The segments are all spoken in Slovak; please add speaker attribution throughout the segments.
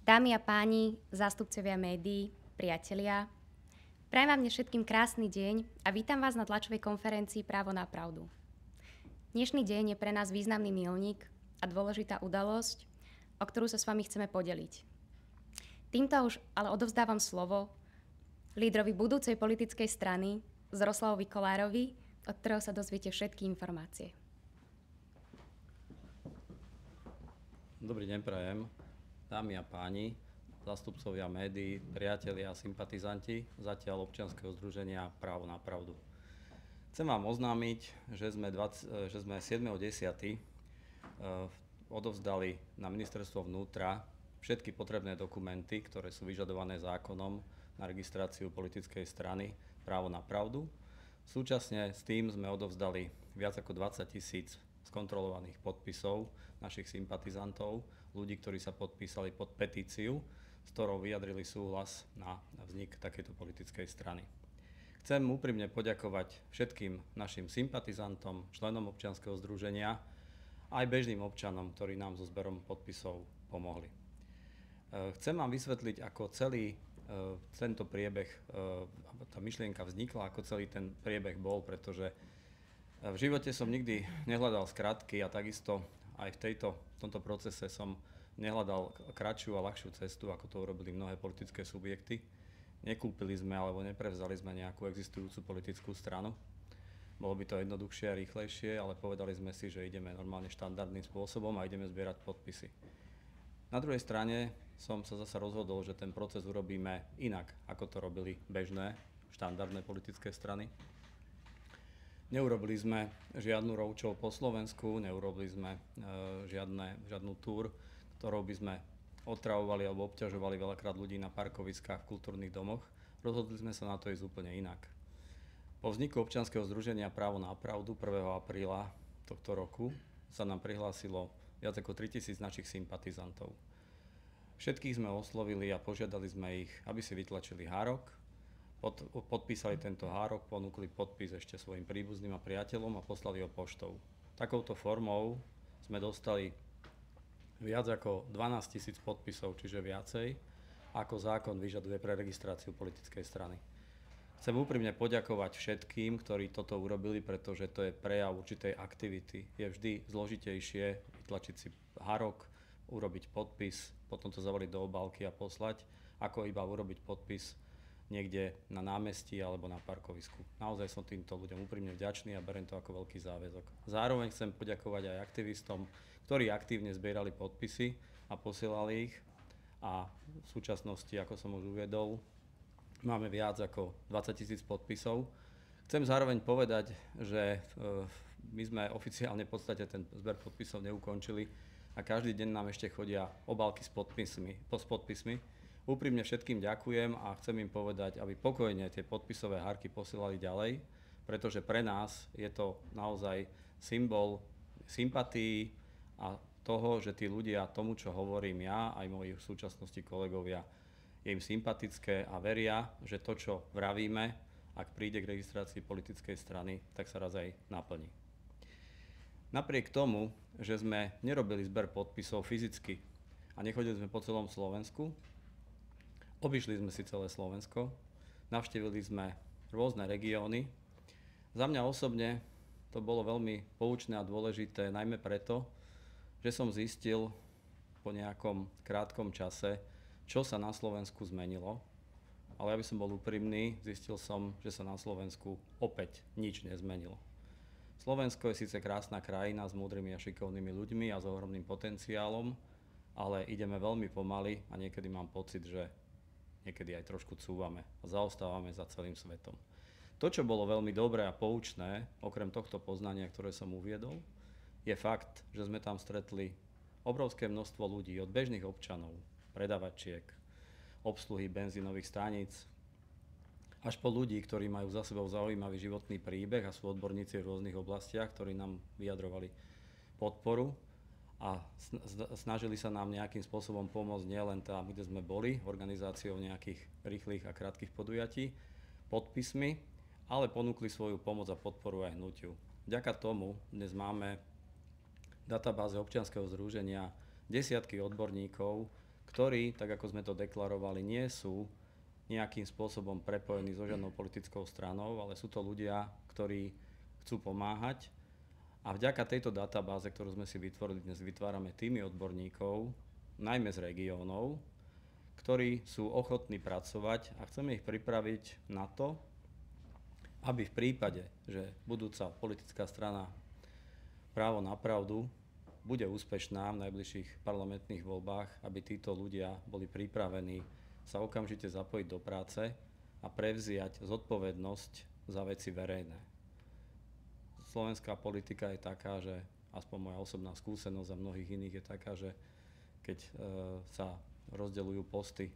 Speaker 1: Dámy a páni, zástupcovia médií, priatelia, prajem vám dnes všetkým krásny deň a vítam vás na tlačovej konferencii Právo na pravdu. Dnešný deň je pre nás významný milník a dôležitá udalosť, o ktorú sa s vami chceme podeliť. Týmto už ale odovzdávam slovo lídrovi budúcej politickej strany Zoroslavovi Kollárovi, od ktorého sa dozviete všetky informácie.
Speaker 2: Dobrý deň prajem, dámy a páni, zástupcovia médií, priatelia a sympatizanti zatiaľ občianskeho združenia Právo na pravdu. Chcem vám oznámiť, že sme 7.10. odovzdali na ministerstvo vnútra všetky potrebné dokumenty, ktoré sú vyžadované zákonom na registráciu politickej strany Právo na pravdu. Súčasne s tým sme odovzdali viac ako 20 000 skontrolovaných podpisov našich sympatizantov, ľudí, ktorí sa podpísali pod petíciu, s ktorou vyjadrili súhlas na vznik takejto politickej strany. Chcem úprimne poďakovať všetkým našim sympatizantom, členom občianskeho združenia, aj bežným občanom, ktorí nám so zberom podpisov pomohli. Chcem vám vysvetliť, ako celý tento priebeh, tá myšlienka vznikla, ako celý ten priebeh bol, pretože v živote som nikdy nehľadal skratky a takisto aj v tomto procese som nehľadal kratšiu a ľahšiu cestu, ako to urobili mnohé politické subjekty. Nekúpili sme alebo neprevzali sme nejakú existujúcu politickú stranu. Bolo by to jednoduchšie a rýchlejšie, ale povedali sme si, že ideme normálne štandardným spôsobom a ideme zbierať podpisy. Na druhej strane som sa zasa rozhodol, že ten proces urobíme inak, ako to robili bežné, štandardné politické strany. Neurobili sme žiadnu roadshow po Slovensku, neurobili sme žiadnu túr, ktorou by sme otravovali alebo obťažovali veľakrát ľudí na parkoviskách v kultúrnych domoch. Rozhodli sme sa na to ísť úplne inak. Po vzniku občianskeho združenia Právo na pravdu 1. apríla tohto roku sa nám prihlásilo viac ako 3000 našich sympatizantov. Všetkých sme oslovili a požiadali sme ich, aby si vytlačili hárok, podpísali tento hárok, ponúkli podpis ešte svojim príbuzným a priateľom a poslali ho poštou. Takouto formou sme dostali viac ako 12 000 podpisov, čiže viacej, ako zákon vyžaduje pre registráciu politickej strany. Chcem úprimne poďakovať všetkým, ktorí toto urobili, pretože to je prejav určitej aktivity. Je vždy zložitejšie vytlačiť si hárok, urobiť podpis, potom to zavaliť do obálky a poslať, ako iba urobiť podpis niekde na námestí alebo na parkovisku. Naozaj som týmto ľuďom úprimne vďačný a beriem to ako veľký záväzok. Zároveň chcem poďakovať aj aktivistom, ktorí aktívne zbierali podpisy a posielali ich. A v súčasnosti, ako som už uviedol, máme viac ako 20 000 podpisov. Chcem zároveň povedať, že my sme oficiálne v podstate ten zber podpisov neukončili a každý deň nám ešte chodia obálky s podpismi. Úprimne všetkým ďakujem a chcem im povedať, aby pokojne tie podpisové hárky posielali ďalej, pretože pre nás je to naozaj symbol sympatií a toho, že tí ľudia tomu, čo hovorím ja, aj moji v súčasnosti kolegovia, je im sympatické a veria, že to, čo vravíme, ak príde k registrácii politickej strany, tak sa raz aj naplní. Napriek tomu, že sme nerobili zber podpisov fyzicky a nechodili sme po celom Slovensku, obišli sme si celé Slovensko, navštívili sme rôzne regióny. Za mňa osobne to bolo veľmi poučné a dôležité, najmä preto, že som zistil po nejakom krátkom čase, čo sa na Slovensku zmenilo. Ale aby som bol úprimný, zistil som, že sa na Slovensku opäť nič nezmenilo. Slovensko je síce krásna krajina s múdrymi a šikovnými ľuďmi a s ohromným potenciálom, ale ideme veľmi pomaly a niekedy mám pocit, že niekedy aj trošku cúvame a zaostávame za celým svetom. To, čo bolo veľmi dobré a poučné, okrem tohto poznania, ktoré som uviedol, je fakt, že sme tam stretli obrovské množstvo ľudí, od bežných občanov, predavačiek, obsluhy benzínových staníc, až po ľudí, ktorí majú za sebou zaujímavý životný príbeh a sú odborníci v rôznych oblastiach, ktorí nám vyjadrovali podporu a snažili sa nám nejakým spôsobom pomôcť nielen tam, kde sme boli, organizáciou nejakých rýchlych a krátkych podujatí, podpismi, ale ponúkli svoju pomoc a podporu aj hnutiu. Vďaka tomu dnes máme v databáze občianskeho združenia desiatky odborníkov, ktorí, tak ako sme to deklarovali, nie sú nejakým spôsobom prepojení so žiadnou politickou stranou, ale sú to ľudia, ktorí chcú pomáhať. A vďaka tejto databáze, ktorú sme si vytvorili, dnes vytvárame týmy odborníkov, najmä z regiónov, ktorí sú ochotní pracovať a chceme ich pripraviť na to, aby v prípade, že budúca politická strana Právo na pravdu bude úspešná v najbližších parlamentných voľbách, aby títo ľudia boli pripravení sa okamžite zapojiť do práce a prevziať zodpovednosť za veci verejné. Slovenská politika je taká, že aspoň moja osobná skúsenosť a mnohých iných je taká, že keď sa rozdeľujú posty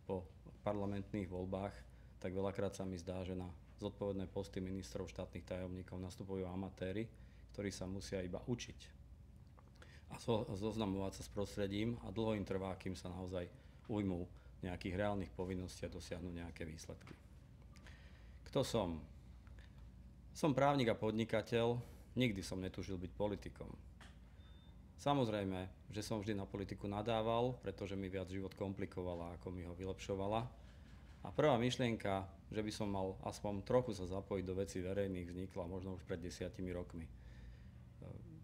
Speaker 2: po parlamentných voľbách, tak veľakrát sa mi zdá, že na zodpovedné posty ministrov, štátnych tajomníkov nastupujú amatéri, ktorí sa musia iba učiť a zoznamovať sa s prostredím a dlho im trvá, kým sa naozaj ujmú nejakých reálnych povinností a dosiahnu nejaké výsledky. Kto som? Som právnik a podnikateľ, nikdy som netužil byť politikom. Samozrejme, že som vždy na politiku nadával, pretože mi viac život komplikovala, ako mi ho vylepšovala. A prvá myšlienka, že by som mal aspoň trochu sa zapojiť do vecí verejných, vznikla možno už pred 10 rokmi.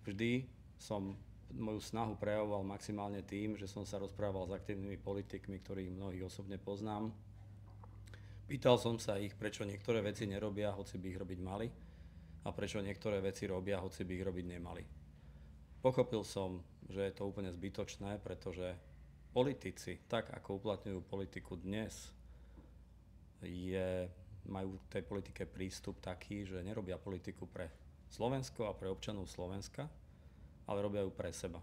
Speaker 2: Vždy som moju snahu prejavoval maximálne tým, že som sa rozprával s aktívnymi politikmi, ktorých mnohých osobne poznám. Pýtal som sa ich, prečo niektoré veci nerobia, hoci by ich robiť mali, a prečo niektoré veci robia, hoci by ich robiť nemali. Pochopil som, že je to úplne zbytočné, pretože politici, tak ako uplatňujú politiku dnes, majú v tej politike prístup taký, že nerobia politiku pre Slovensko a pre občanov Slovenska, ale robia ju pre seba.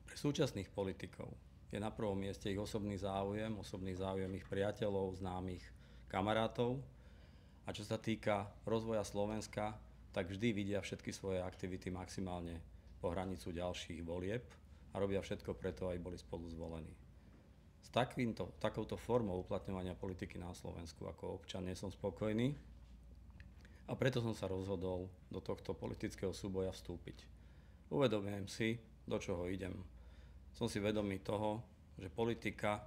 Speaker 2: Pre súčasných politikov je na prvom mieste ich osobný záujem ich priateľov, známych, kamarátov. A čo sa týka rozvoja Slovenska, tak vždy vidia všetky svoje aktivity maximálne po hranicu ďalších volieb a robia všetko preto, aby boli spolu zvolení. S takouto formou uplatňovania politiky na Slovensku ako občan nie som spokojný a preto som sa rozhodol do tohto politického súboja vstúpiť. Uvedomujem si, do čoho idem. Som si vedomý toho, že politika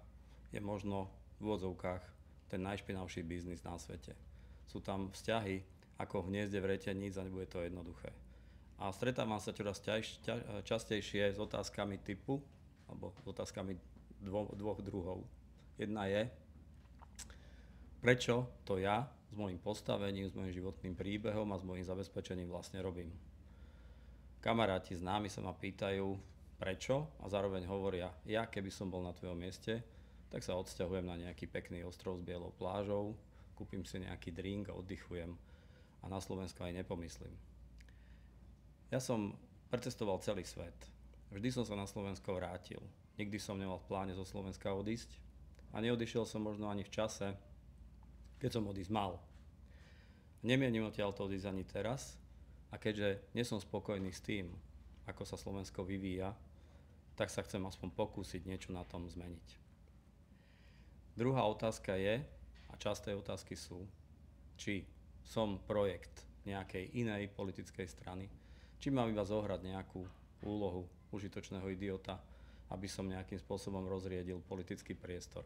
Speaker 2: je možno v úvodzovkách ten najšpinavší biznis na svete. Sú tam vzťahy ako v hniezde vreteníc a nebude to jednoduché. A stretávam sa čoraz častejšie s otázkami typu, alebo s otázkami dvoch druhov. Jedna je, prečo to ja s môjim postavením, s môjim životným príbehom a s môjim zabezpečením vlastne robím. Kamaráti známi sa ma pýtajú, prečo, a zároveň hovoria, ja keby som bol na tvojom mieste, tak sa odsťahujem na nejaký pekný ostrov s bielou plážou, kúpim si nejaký drink a oddychujem a na Slovensku aj nepomyslím. Ja som precestoval celý svet. Vždy som sa na Slovensko vrátil. Nikdy som nemal v pláne zo Slovenska odísť a neodišiel som možno ani v čase, keď som odísť mal. Nemienim odtiaľto odísť ani teraz a keďže nie som spokojný s tým, ako sa Slovensko vyvíja, tak sa chcem aspoň pokúsiť niečo na tom zmeniť. Druhá otázka je, a časté otázky sú, či som projekt nejakej inej politickej strany, či mám iba zohrať nejakú úlohu užitočného idiota, aby som nejakým spôsobom rozriedil politický priestor.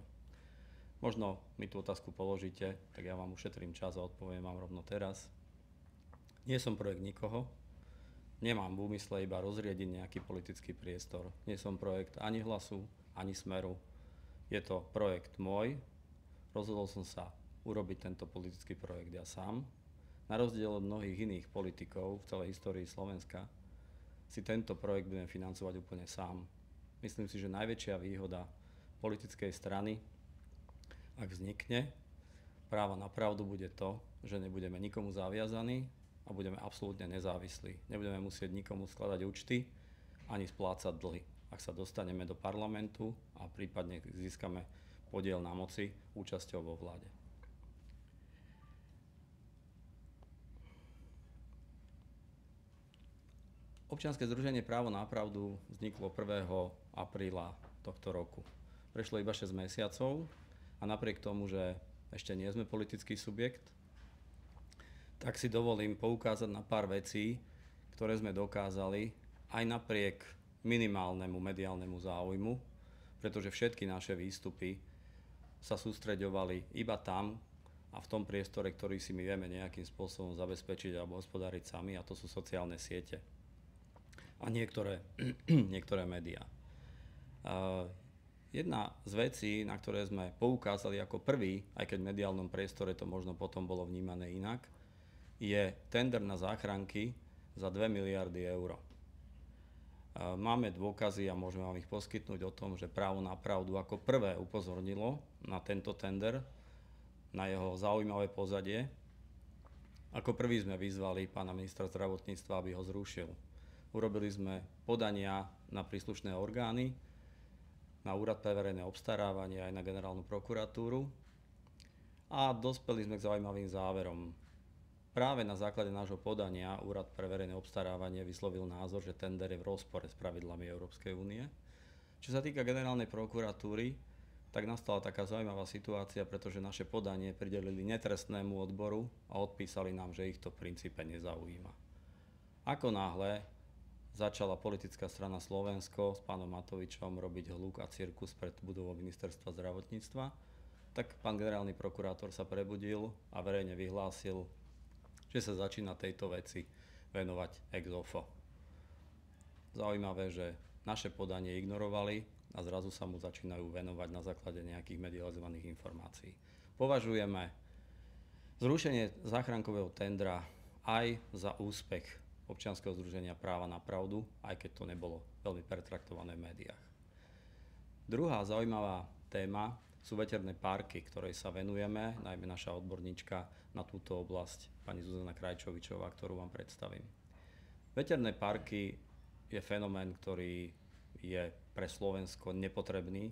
Speaker 2: Možno mi tú otázku položíte, tak ja vám ušetrím čas a odpoviem vám rovno teraz. Nie som projekt nikoho, nemám v úmysle iba rozriediť nejaký politický priestor. Nie som projekt ani Hlasu, ani Smeru. Je to projekt môj. Rozhodol som sa urobiť tento politický projekt ja sám. Na rozdiel od mnohých iných politikov v celej histórii Slovenska si tento projekt budem financovať úplne sám. Myslím si, že najväčšia výhoda politickej strany, ak vznikne, Práva na pravdu, bude to, že nebudeme nikomu zaviazaní a budeme absolútne nezávislí. Nebudeme musieť nikomu skladať účty ani splácať dlhy. Ak sa dostaneme do parlamentu a prípadne získame podiel na moci účasťou vo vláde. Občianske združenie Právo na pravdu vzniklo 1. apríla tohto roku. Prešlo iba 6 mesiacov a napriek tomu, že ešte nie sme politický subjekt, tak si dovolím poukázať na pár vecí, ktoré sme dokázali aj napriek minimálnemu mediálnemu záujmu v pretože všetky naše výstupy sa sústreďovali iba tam a v tom priestore, ktorý si my vieme nejakým spôsobom zabezpečiť alebo hospodáriť sami, a to sú sociálne siete a niektoré médiá. Jedna z vecí, na ktoré sme poukázali ako prvý, aj keď v mediálnom priestore to možno potom bolo vnímané inak, je tender na záchranky za 2 miliardy eur. Máme dôkazy a môžeme vám ich poskytnúť o tom, že Právo na pravdu ako prvé upozornilo na tento tender, na jeho zaujímavé pozadie. Ako prvý sme vyzvali pána ministra zdravotníctva, aby ho zrušil. Urobili sme podania na príslušné orgány, na Úrad pre verejné obstarávanie aj na Generálnu prokuratúru a dospeli sme k zaujímavým záverom. Práve na základe nášho podania Úrad pre verejné obstarávanie vyslovil názor, že tender je v rozpore s pravidlami Európskej únie. Čo sa týka Generálnej prokuratúry, tak nastala taká zaujímavá situácia, pretože naše podanie pridelili netrestnému odboru a odpísali nám, že ich to v princípe nezaujíma. Ako náhle začala politická strana Slovensko s pánom Matovičom robiť hluk a cirkus pred budovou ministerstva zdravotníctva, tak pán generálny prokurátor sa prebudil a verejne vyhlásil, že sa začína tejto veci venovať ex offo. Zaujímavé, že naše podanie ignorovali a zrazu sa mu začínajú venovať na základe nejakých medializovaných informácií. Považujeme zrušenie záchrankového tendra aj za úspech občianskeho združenia Práva na pravdu, aj keď to nebolo veľmi pertraktované v médiách. Druhá zaujímavá téma sú veterné parky, ktorej sa venujeme, najmä naša odborníčka na túto oblasť, pani Zuzana Krajčovičová, ktorú vám predstavím. Veterné parky je fenomén, ktorý je pre Slovensko nepotrebný.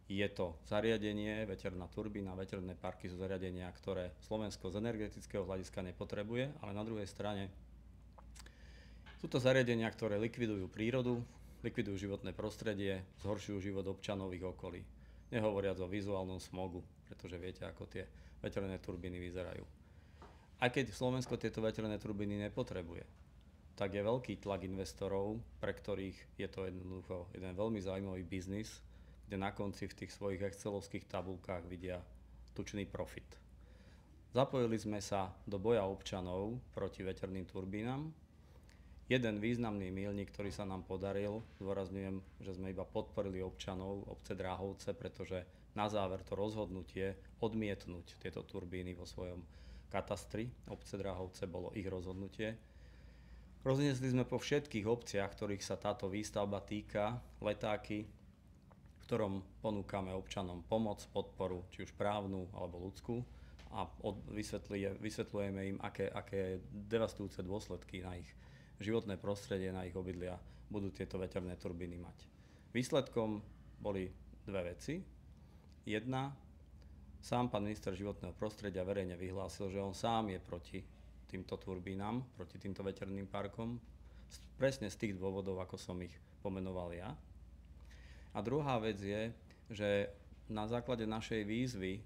Speaker 2: Je to zariadenie, veterná turbína, veterné parky sú zariadenia, ktoré Slovensko z energetického hľadiska nepotrebuje, ale na druhej strane sú to zariadenia, ktoré likvidujú prírodu, likvidujú životné prostredie, zhoršujú život občanov ich okolí. Nehovoriac o vizuálnom smogu, pretože viete, ako tie veterné turbíny vyzerajú. Aj keď Slovensko tieto veterné turbíny nepotrebuje, tak je veľký tlak investorov, pre ktorých je to jednoducho jeden veľmi zaujímavý biznis, kde na konci v tých svojich excelovských tabulkách vidia tučný profit. Zapojili sme sa do boja občanov proti veterným turbínam. Jeden významný míľnik, ktorý sa nám podaril, zdôrazňujem, že sme iba podporili občanov obce Dráhovce, pretože na záver to rozhodnutie odmietnúť tieto turbíny vo svojom katastri obce Dráhovce bolo ich rozhodnutie. Rozniesli sme po všetkých obciach, ktorých sa táto výstavba týka, letáky, v ktorom ponúkame občanom pomoc, podporu, či už právnu alebo ľudskú, a vysvetľujeme im, aké devastujúce dôsledky na ich životné prostredie, na ich obydlia budú tieto veterné turbíny mať. Výsledkom boli dve veci. Jedna, sám pán minister životného prostredia verejne vyhlásil, že on sám je proti týmto turbínam, proti týmto veterným parkom, presne z tých dôvodov, ako som ich pomenoval ja. A druhá vec je, že na základe našej výzvy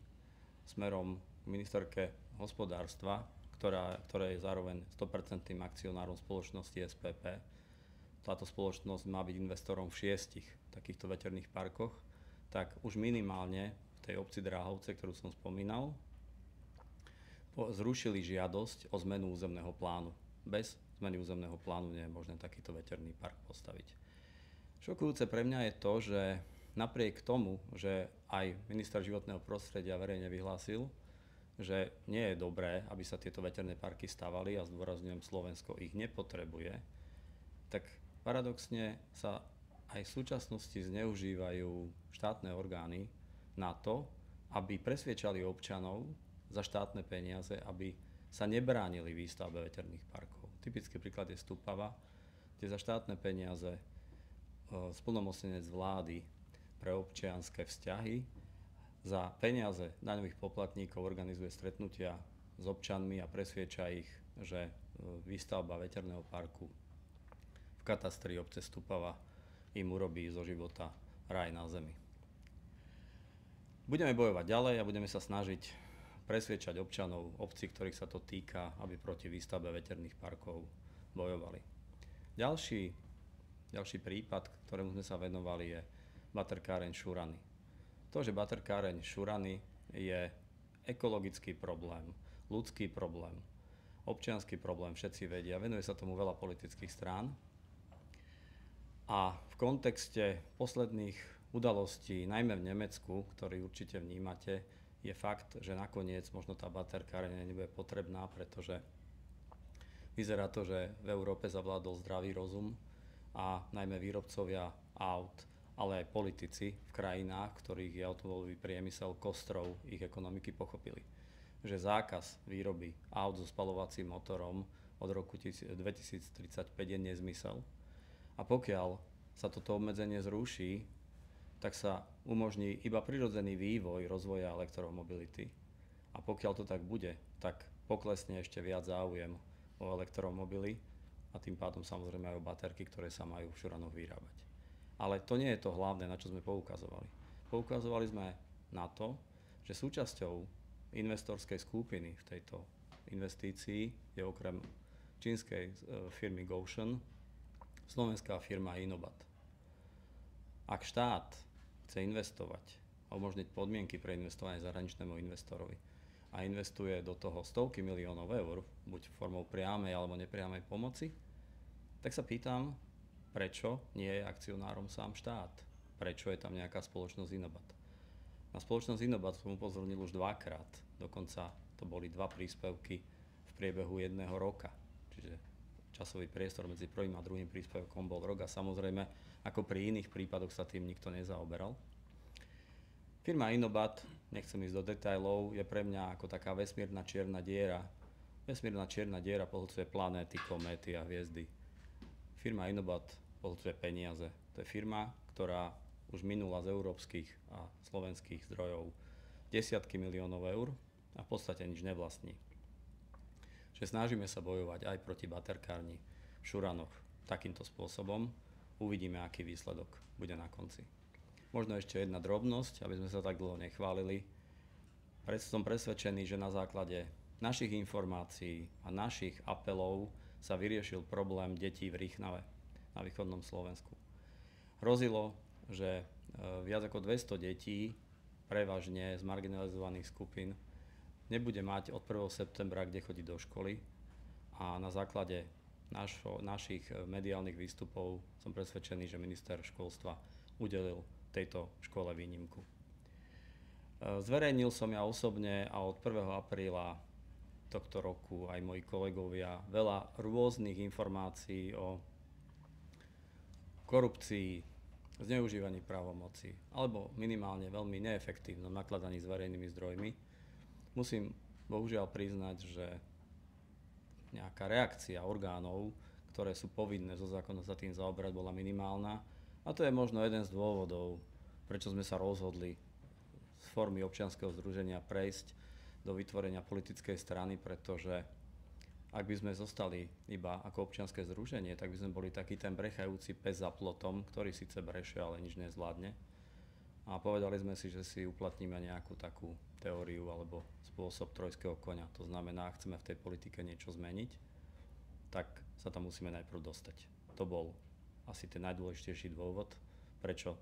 Speaker 2: smerom k ministerke hospodárstva, ktorá je zároveň 100% akcionárom spoločnosti SPP. Táto spoločnosť má byť investorom v 6 takýchto veterných parkoch, tak už minimálne v tej obci Dráhovce, ktorú som spomínal, zrušili žiadosť o zmenu územného plánu. Bez zmeny územného plánu nie je možné takýto veterný park postaviť. Šokujúce pre mňa je to, že napriek tomu, že aj minister životného prostredia verejne vyhlásil, že nie je dobré, aby sa tieto veterné parky stavali, a zdôrazňujem, Slovensko ich nepotrebuje, tak paradoxne sa aj v súčasnosti zneužívajú štátne orgány na to, aby presviedčali občanov za štátne peniaze, aby sa nebránili výstavbe veterných parkov. Typický príklad je Stupava, kde za štátne peniaze splnomocnenec vlády pre občianske vzťahy za peniaze daňových poplatníkov organizuje stretnutia s občanmi a presviedča ich, že výstavba veterného parku v katastri obce Stupava im urobí zo života raj na zemi. Budeme bojovať ďalej a budeme sa snažiť presviedčať občanov obcí, ktorých sa to týka, aby proti výstavbe veterných parkov bojovali. Ďalší prípad, ktorému sme sa venovali, je baterkáreň Šurany. To, že baterkáreň Šurany je ekologický problém, ľudský problém, občiansky problém, všetci vedia, venuje sa tomu veľa politických strán. A v kontexte posledných udalostí, najmä v Nemecku, ktorý určite vnímate, je fakt, že nakoniec možno tá baterkáreň nebude potrebná, pretože vyzerá to, že v Európe zavládol zdravý rozum a najmä výrobcovia aut, ale aj politici v krajinách, v ktorých je automobilový priemysel kostrou ich ekonomiky, pochopili, že zákaz výroby aut so spaľovacím motorom od roku 2035 je nezmysel. A pokiaľ sa toto obmedzenie zruší, tak sa umožní iba prirodzený vývoj rozvoja elektromobility. A pokiaľ to tak bude, tak poklesne ešte viac záujem o elektromobily a tým pádom samozrejme aj o baterky, ktoré sa majú v Šuranoch vyrábať. Ale to nie je to hlavné, na čo sme poukazovali. Poukazovali sme na to, že súčasťou investorskej skupiny v tejto investícii je okrem čínskej firmy Gotion slovenská firma Inobat. Ak štát chce investovať a umožniť podmienky pre investovanie zahraničnému investorovi a investuje do toho stovky miliónov eur, buď formou priamej alebo nepriamej pomoci, tak sa pýtam, prečo nie je akcionárom sám štát? Prečo je tam nejaká spoločnosť Inobat? Na spoločnosť Inobat som upozornil už dvakrát, dokonca to boli 2 príspevky v priebehu 1 roka. Čiže časový priestor medzi prvým a druhým príspevkom bol rok a samozrejme, ako pri iných prípadoch sa tým nikto nezaoberal. Firma Inobat, nechcem ísť do detailov, je pre mňa ako taká vesmírna čierna diera. Vesmírna čierna diera pohlcuje planéty, kométy a hviezdy. Firma Inobat pohlcuje peniaze. To je firma, ktorá už minula z európskych a slovenských zdrojov desiatky miliónov eur a v podstate nič nevlastní. Že snažíme sa bojovať aj proti baterkárni v Šuranoch takýmto spôsobom. Uvidíme, aký výsledok bude na konci. Možno ešte jedna drobnosť, aby sme sa tak dlho nechválili. Som presvedčený, že na základe našich informácií a našich apelov sa vyriešil problém detí v Rýchnave na východnom Slovensku. Hrozilo, že viac ako 200 detí, prevažne z marginalizovaných skupín, nebude mať od 1. septembra kde chodiť do školy a na základe našich mediálnych výstupov som presvedčený, že minister školstva udelil tejto škole výnimku. Zverejnil som ja osobne a od 1. apríla tohto roku aj moji kolegovia veľa rôznych informácií o korupcii, zneužívaní právomoci alebo minimálne veľmi neefektívnom nakladaní s verejnými zdrojmi. Musím bohužiaľ priznať, že nejaká reakcia orgánov, ktoré sú povinné zo zákona sa tým zaoberať, bola minimálna. A to je možno jeden z dôvodov, prečo sme sa rozhodli z formy občianskeho združenia prejsť do vytvorenia politickej strany, pretože ak by sme zostali iba ako občianske združenie, tak by sme boli taký ten brechajúci pes za plotom, ktorý síce breše, ale nič nezvládne. A povedali sme si, že si uplatníme nejakú takú teóriu alebo spôsob trojského koňa. To znamená, ak chceme v tej politike niečo zmeniť, tak sa tam musíme najprv dostať. To bol asi ten najdôležitejší dôvod, prečo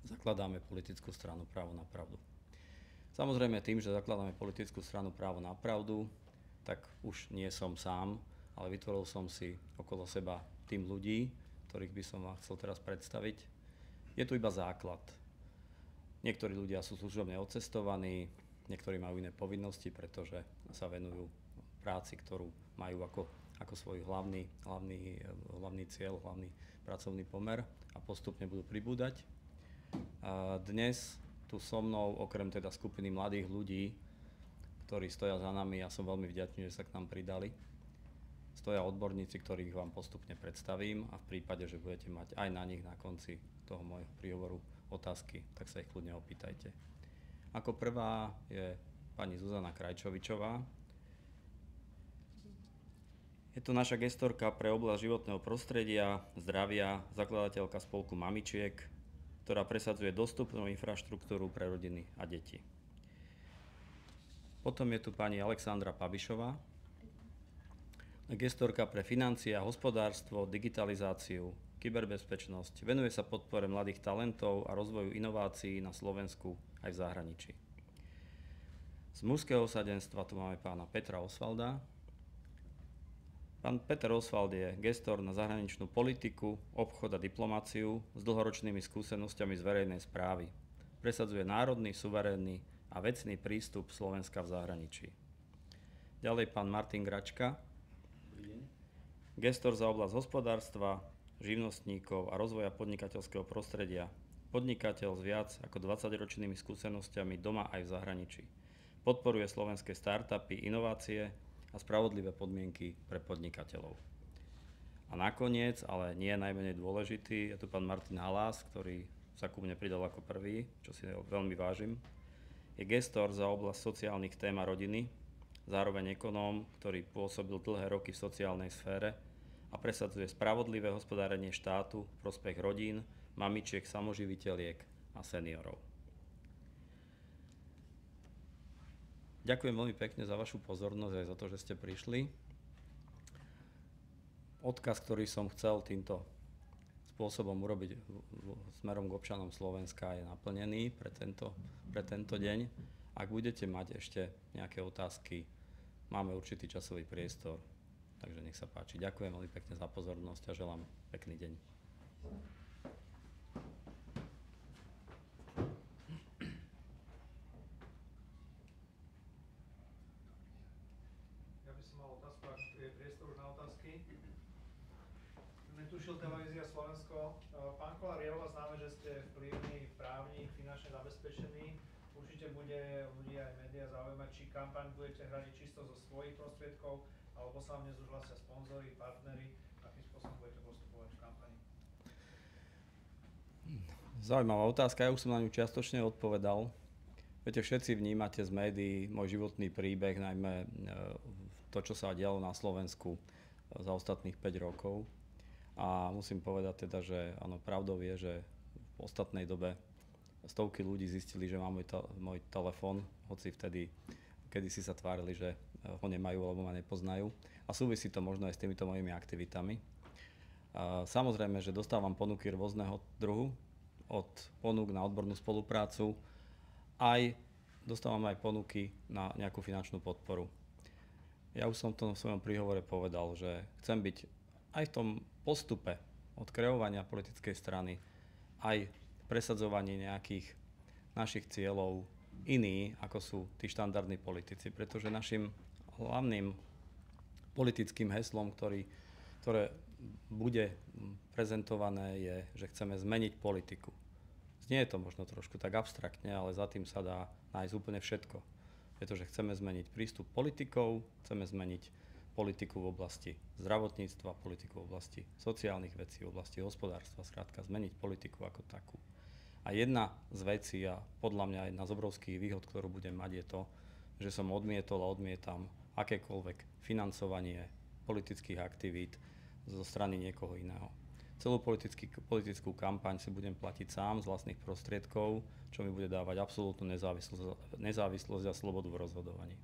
Speaker 2: zakladáme politickú stranu Právo na pravdu. Samozrejme tým, že zakladáme politickú stranu Právo na pravdu, tak už nie som sám, ale vytvoril som si okolo seba tým ľudí, ktorých by som vám chcel teraz predstaviť. Je tu iba základ. Niektorí ľudia sú služobne odcestovaní, niektorí majú iné povinnosti, pretože sa venujú práci, ktorú majú ako svoj hlavný cieľ, hlavný pracovný pomer a postupne budú pribúdať. Dnes tu so mnou, okrem teda skupiny mladých ľudí, ktorí stoja za nami, ja som veľmi vďačný, že sa k nám pridali, stoja odborníci, ktorých vám postupne predstavím a v prípade, že budete mať aj na nich na konci toho môjho príhovoru otázky, tak sa ich kľudne opýtajte. Ako prvá je pani Zuzana Krajčovičová. Je to naša gestorka pre oblasť životného prostredia, zdravia, zakladateľka spolku Mamičiek, ktorá presadzuje dostupnú infraštruktúru pre rodiny a deti. Potom je tu pani Alexandra Pabišová, gestorka pre financie a hospodárstvo, digitalizáciu, kyberbezpečnosť, venuje sa podpore mladých talentov a rozvoju inovácií na Slovensku aj v zahraničí. Z mužského osadenstva tu máme pána Petra Osvalda. Pán Peter Osvald je gestor na zahraničnú politiku, obchod a diplomáciu s dlhoročnými skúsenosťami z verejnej správy. Presadzuje národný, suverénny a vecný prístup Slovenska v zahraničí. Ďalej pán Martin Gračka, gestor za oblasť hospodárstva, živnostníkov a rozvoja podnikateľského prostredia. Podnikateľ s viac ako 20-ročnými skúsenosťami doma aj v zahraničí. Podporuje slovenské startupy, inovácie a spravodlivé podmienky pre podnikateľov. A nakoniec, ale nie najmenej dôležitý, je tu pán Martin Halás, ktorý sa ku mne pridal ako prvý, čo si veľmi vážim. Je gestor za oblasť sociálnych tém a rodiny, zároveň ekonóm, ktorý pôsobil dlhé roky v sociálnej sfére a presadzuje spravodlivé hospodárenie štátu v prospech rodín, mamičiek, samoživiteľiek a seniorov. Ďakujem veľmi pekne za vašu pozornosť aj za to, že ste prišli. Odkaz, ktorý som chcel týmto spôsobom urobiť smerom k občanom Slovenska, je naplnený pre tento deň. Ak budete mať ešte nejaké otázky, máme určitý časový priestor, takže nech sa páči. Ďakujem veľmi pekne za pozornosť a želám pekný deň.
Speaker 3: Ja by som mal otázku, ak tu je priestor už na otázky. Netušil Televízia Slovensko. Pán Kollár, je o vás známe, že ste vplyvný právnik, finančne zabezpečený. Určite bude ľudí aj médiá zaujímať, či kampaň budete hradiť čisto zo svojich prostriedkov, alebo sa vám dnes už hlasia sponzori, partneri, akým spôsobom budete postupovať v kampani?
Speaker 2: Zaujímavá otázka, ja už som na ňu čiastočne odpovedal. Viete, všetci vnímate z médií môj životný príbeh, najmä to, čo sa dialo na Slovensku za ostatných 5 rokov. A musím povedať teda, že áno, pravdou je, že v ostatnej dobe stovky ľudí zistili, že mám môj telefón, hoci vtedy, kedysi sa tvárili, že ho nemajú alebo ma nepoznajú. A súvisí to možno aj s týmito mojimi aktivitami. Samozrejme, že dostávam ponuky rôzneho druhu, od ponúk na odbornú spoluprácu, aj dostávam aj ponuky na nejakú finančnú podporu. Ja už som v svojom príhovore povedal, že chcem byť aj v tom postupe od kreovania politickej strany, aj presadzovanie nejakých našich cieľov iní, ako sú tí štandardní politici. Pretože našim hlavným politickým heslom, ktoré bude prezentované, je, že chceme zmeniť politiku. Znie to možno trošku tak abstraktne, ale za tým sa dá nájsť úplne všetko. Pretože chceme zmeniť prístup politikov, chceme zmeniť politiku v oblasti zdravotníctva, politiku v oblasti sociálnych vecí, v oblasti hospodárstva, skrátka zmeniť politiku ako takú. A jedna z vecí, a podľa mňa jedna z obrovských výhod, ktorú budem mať, je to, že som odmietol a odmietam akékoľvek financovanie politických aktivít zo strany niekoho iného. Celú politickú kampaň si budem platiť sám z vlastných prostriedkov, čo mi bude dávať absolútnu nezávislosť a slobodu v rozhodovaní.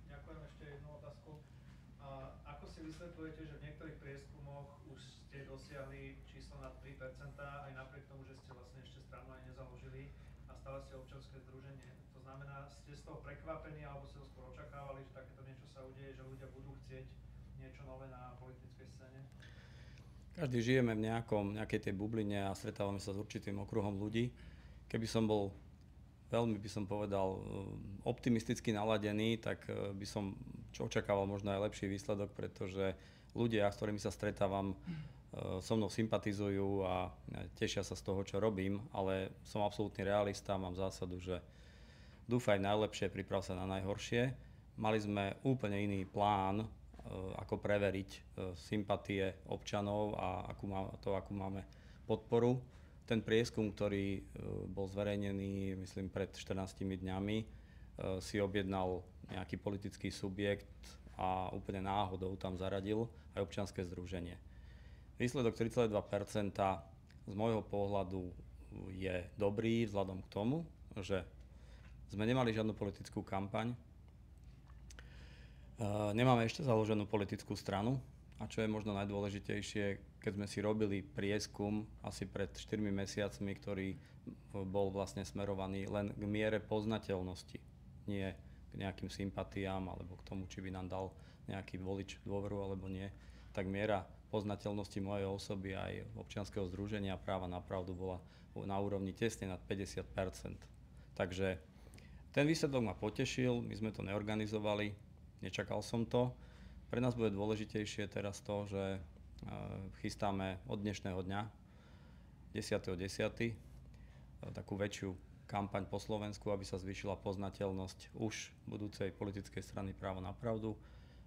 Speaker 3: Ďakujem, ešte jednu otázku. Ako si vysvetľujete, že v niektorých prieskumoch už ste dosiahli číslo nad 3%, aj napriek tomu, že ste vlastne ešte stranu aj nezaložili a stále ste občianske združenie? To znamená, ste z toho prekvapení, alebo ste to skôr očakávali, že takéto niečo sa udeje, že ľudia budú chcieť niečo nové na politickej scéne?
Speaker 2: Každý žijeme v nejakej tej bubline a stretávame sa s určitým okruhom ľudí. Keby som bol veľmi, by som povedal, optimisticky naladený, tak by som očakával možno aj lepší výsledok, pretože ľudia, s ktorými sa stretávam, so mnou sympatizujú a tešia sa z toho, čo robím, ale som absolútny realista, mám zásadu, že dúfaj najlepšie, priprav sa na najhoršie. Mali sme úplne iný plán, ako preveriť sympatie občanov a akú máme podporu. Ten prieskum, ktorý bol zverejnený, myslím, pred 14 dňami, si objednal nejaký politický subjekt a úplne náhodou tam zaradil aj občianske združenie. Výsledok 3,2% z môjho pohľadu je dobrý vzhľadom k tomu, že sme nemali žiadnu politickú kampaň. Nemáme ešte založenú politickú stranu, A čo je možno najdôležitejšie, keď sme si robili prieskum asi pred 4 mesiacmi, ktorý bol vlastne smerovaný len k miere poznateľnosti, nie k nejakým sympatiám alebo k tomu, či by nám dal nejaký volič dôveru alebo nie, tak miera poznateľnosti mojej osoby aj občianskeho združenia Práva na pravdu bola na úrovni tesne nad 50%. Takže ten výsledok ma potešil, my sme to neorganizovali, nečakal som to. Pre nás bude dôležitejšie teraz to, že chystáme od dnešného dňa, 10.10., takú väčšiu kampaň po Slovensku, aby sa zvýšila poznateľnosť už budúcej politickej strany Právo na pravdu.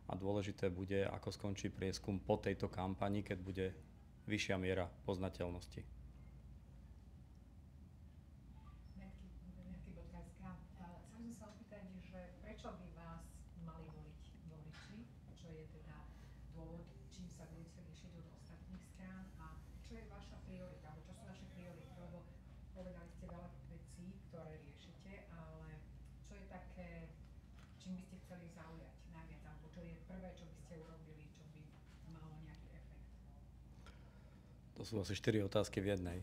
Speaker 2: A dôležité bude, ako skončí prieskum po tejto kampani, keď bude vyššia miera poznateľnosti.
Speaker 4: Chcem sa opýtať, že prečo by vás mali voliť voliči? Čo je teda dôvod, čím sa budete líšiť od ostatných strán? A čo je vaša priorita? Alebo čo sú vaše priority? Lebo povedali ste veľa vecí, ktoré riešite, ale čo je také, čím by ste chceli zaujať najviac? Alebo čo je prvé, čo by ste urobili, čo by malo nejaký efekt?
Speaker 2: To sú asi 4 otázky v jednej.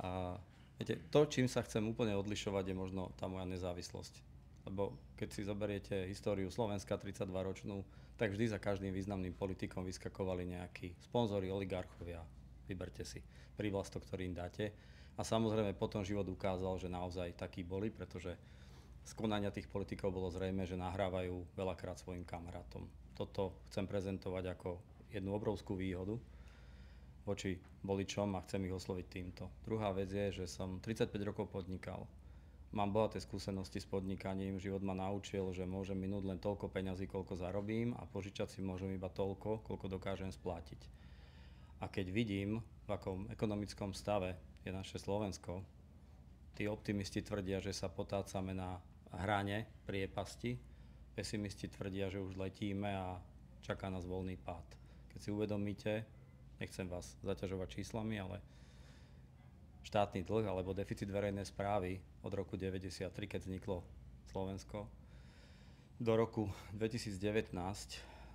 Speaker 2: A viete, to, čím sa chcem úplne odlišovať, je možno tá moja nezávislosť. Lebo keď si zoberiete históriu Slovenska 32-ročnú, tak vždy za každým významným politikom vyskakovali nejakí sponzori, oligarchovia. Vyberte si prívlastok, ktorý im dáte. A samozrejme potom život ukázal, že naozaj takí boli, pretože z konania tých politikov bolo zrejme, že nahrávajú veľakrát svojim kamarátom. Toto chcem prezentovať ako jednu obrovskú výhodu voči voličom a chcem ich osloviť týmto. Druhá vec je, že som 35 rokov podnikal. Mám bohaté skúsenosti s podnikaním, život ma naučil, že môžem minúť len toľko peňazí, koľko zarobím a požičať si môžem iba toľko, koľko dokážem splatiť. A keď vidím, v akom ekonomickom stave je naše Slovensko, tí optimisti tvrdia, že sa potácame na hrane priepasti, pesimisti tvrdia, že už letíme a čaká nás voľný pád. Keď si uvedomíte, nechcem vás zaťažovať číslami, ale štátny dlh alebo deficit verejnej správy od roku 1993, keď vzniklo Slovensko, do roku 2019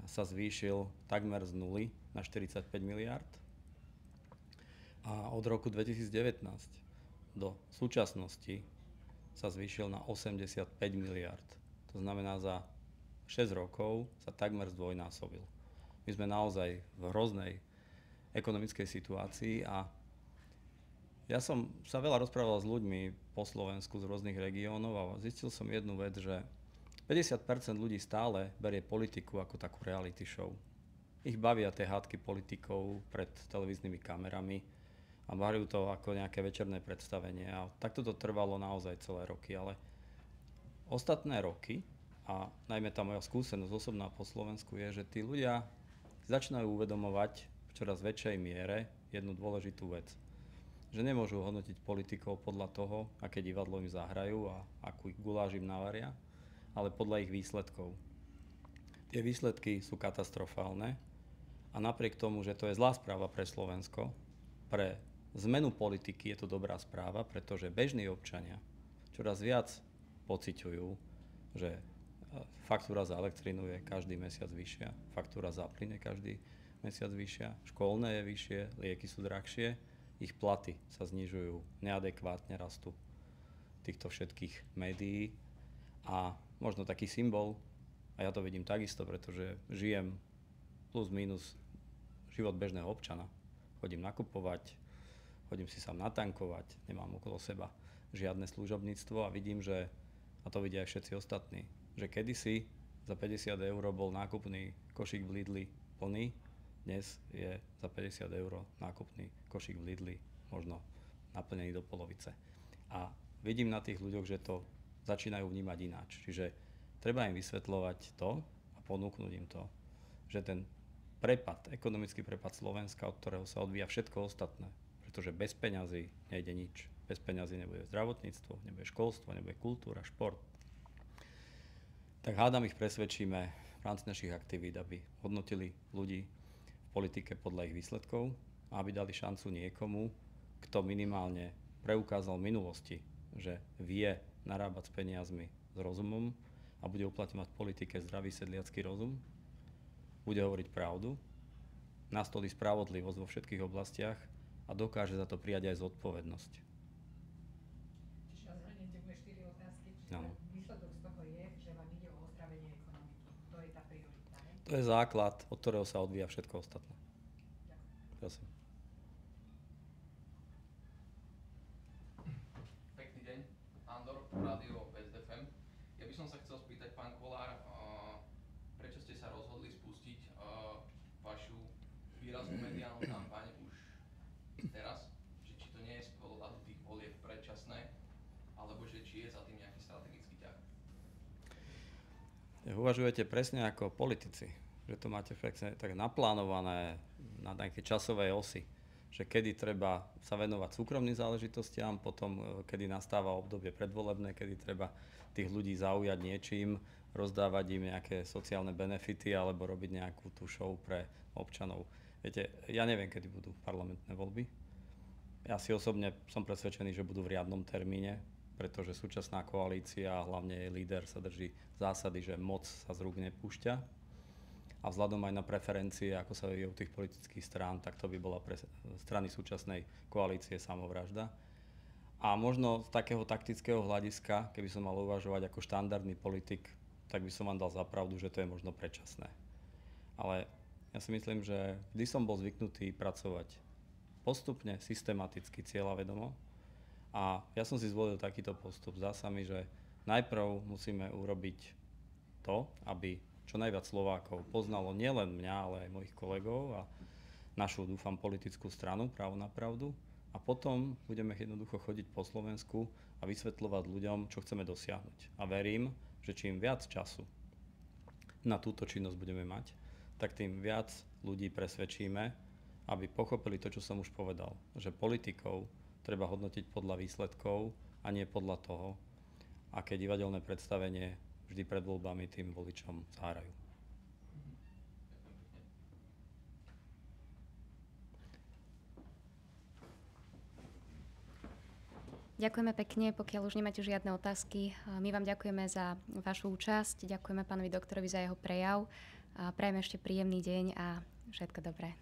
Speaker 2: sa zvýšil takmer z nuly na 45 miliárd a od roku 2019 do súčasnosti sa zvýšil na 85 miliárd. To znamená, za 6 rokov sa takmer zdvojnásobil. My sme naozaj v hroznej ekonomickej situácii a ja som sa veľa rozprával s ľuďmi po Slovensku z rôznych regiónov a zistil som jednu vec, že 50% ľudí stále berie politiku ako takú reality show. Ich bavia tie hádky politikov pred televíznymi kamerami a bavia to ako nejaké večerné predstavenie. A takto to trvalo naozaj celé roky, ale ostatné roky, a najmä tá moja skúsenosť osobná po Slovensku je, že tí ľudia začínajú uvedomovať v čoraz väčšej miere jednu dôležitú vec. Že nemôžu hodnotiť politikov podľa toho, aké divadlo im zahrajú a akú guláš im navaria, ale podľa ich výsledkov. Tie výsledky sú katastrofálne a napriek tomu, že to je zlá správa pre Slovensko, pre zmenu politiky je to dobrá správa, pretože bežní občania čoraz viac pociťujú, že faktúra za elektrínu je každý mesiac vyššia, faktúra za plyn je každý mesiac vyššia, školné je vyššie, lieky sú drahšie, ich platy sa znižujú, neadekvátne rastú týchto všetkých médií a možno taký symbol, a ja to vidím takisto, pretože žijem plus minus život bežného občana. Chodím nakupovať, chodím si sám natankovať, nemám okolo seba žiadne služobníctvo a vidím, že, a to vidia aj všetci ostatní, že kedysi za 50 eur bol nákupný košík v Lidli plný, dnes je za 50 eur nákupný košík v Lidli možno naplnený do polovice. A vidím na tých ľuďoch, že to začínajú vnímať ináč. Čiže treba im vysvetľovať to a ponúknuť im to, že ten prepad, ekonomický prepad Slovenska, od ktorého sa odvíja všetko ostatné, pretože bez peňazí nejde nič. Bez peňazí nebude zdravotníctvo, nebude školstvo, nebude kultúra, šport. Tak hádam ich presvedčíme v rámci našich aktivít, aby hodnotili ľudí v politike podľa ich výsledkov a aby dali šancu niekomu, kto minimálne preukázal v minulosti, že vie narábať s peniazmi s rozumom a bude uplatňovať v politike zdravý sedliacky rozum. V bude hovoriť pravdu, nastolí spravodlivosť vo všetkých oblastiach a dokáže za to prijať aj zodpovednosť.
Speaker 4: Čiže zhrniem, tie moje 4 otázky. Čiže
Speaker 2: Áno.
Speaker 4: výsledok z toho je, že vám ide o ozdravenie ekonomiky. To je tá priorita, hej?
Speaker 2: To je základ, od ktorého sa odvíja všetko ostatné. Prosím.
Speaker 5: Pekný deň, Andor, rádio SDFM. Ja by som sa chcel spýtať, pán Kollár, prečo ste sa rozhodli spustiť vašu výraznú mediálnu kampaň už teraz? Či to nie je z pohľadu tých volieb predčasné, alebo že či je za tým nejaký strategický ťah?
Speaker 2: Uvažujete presne ako politici, že to máte tak naplánované na nejakej časovej osi, že kedy treba sa venovať súkromným záležitostiam, potom kedy nastáva obdobie predvolebné, kedy treba tých ľudí zaujať niečím, rozdávať im nejaké sociálne benefity alebo robiť nejakú tú show pre občanov. Viete, ja neviem, kedy budú parlamentné voľby. Ja si osobne som presvedčený, že budú v riadnom termíne, pretože súčasná koalícia a hlavne jej líder sa drží zásady, že moc sa z rúk nepúšťa. A vzhľadom aj na preferencie, ako sa vyvíjajú tých politických strán, tak to by bola pre strany súčasnej koalície samovražda. A možno z takého taktického hľadiska, keby som mal uvažovať ako štandardný politik, tak by som vám dal za pravdu, že to je možno predčasné. Ale ja si myslím, že vždy som bol zvyknutý pracovať postupne, systematicky, cieľavedomo. A ja som si zvolil takýto postup. Zdá sa mi, že najprv musíme urobiť to, aby čo najviac Slovákov poznalo nielen mňa, ale aj mojich kolegov a našu, dúfam, politickú stranu Právo na pravdu. A potom budeme jednoducho chodiť po Slovensku a vysvetľovať ľuďom, čo chceme dosiahnuť. A verím, že čím viac času na túto činnosť budeme mať, tak tým viac ľudí presvedčíme, aby pochopili to, čo som už povedal. Že politikov treba hodnotiť podľa výsledkov a nie podľa toho, aké divadelné predstavenie vždy pred voľbami tým voličom zahrajú.
Speaker 1: Ďakujeme pekne, pokiaľ už nemáte žiadne otázky. My vám ďakujeme za vašu účasť, ďakujeme pánovi doktorovi za jeho prejav. Prajeme ešte príjemný deň a všetko dobré.